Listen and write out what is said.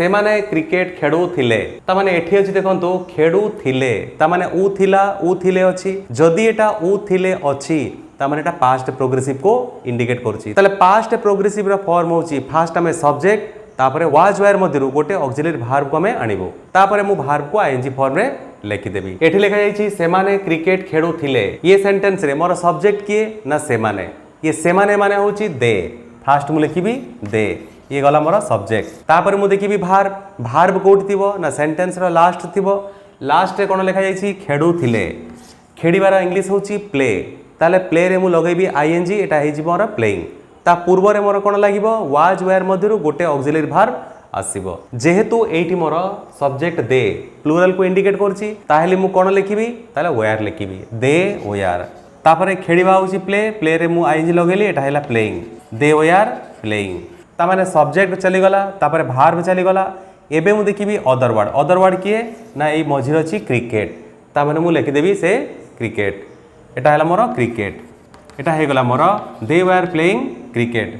से माने क्रिकेट खेलुथिले तामाने एठी अछि देखंतु खेलुथिले तामाने उ थिले अछि जदि एटा उ थिले अछि तामाने एटा पास्ट प्रोग्रेसिव को इंडिकेट करछि ताले पास्ट प्रोग्रेसिव रो फॉर्म होछि फास्ट हमें सब्जेक्ट तापरे वाज वेयर मध्यरु गोटे ऑक्सिलरी वर्ब को हमें आनिबो तापरे मु वर्ब को आईएनजी फॉर्म रे लिखि देबी एठी लिखा जाईछि से माने क्रिकेट खेलुथिले ये सेंटेंस रे मोर सब्जेक्ट किए ना से माने होछि दे फास्ट मु लिखिबी दे ये गला मोर सब्जेक्ट तापर मु देखिबी वर्ब कोड थिबो ना सेंटेंस रो लास्ट थिबो लास्ट रे कोन लिखा जाईछि खेलुथिले खेडिबार इंग्लिश होछि प्ले ताले प्ले रे मु लगेबी आईएनजी एटा हे जी मोर प्लेइंग ता पूर्व रे मोर कोन लागिबो वाज वेयर मध्यरु गोटे ऑक्सिलरी वर्ब आसीबो जेहेतु एठी मोर सब्जेक्ट दे प्लुरल को इंडिकेट करछि ताहेले मु कोन लिखिबी ताले वेयर लिखिबी दे वेयर तापरे खेडिबा होछि प्ले रे मु आईएनजी लगेली एटा हैला प्लेइंग दे वेयर प्लेइंग ता माने सब्जेक्ट चली गला तापरे वर्ब चली गला एबे मु देखिबी अदर वर्ड किए ना ए मझिर अछि क्रिकेट ता माने मु लिखि देबी से क्रिकेट एटा हैला मोर क्रिकेट एटा हे गला मोर दे वेयर प्लेइंग क्रिकेट।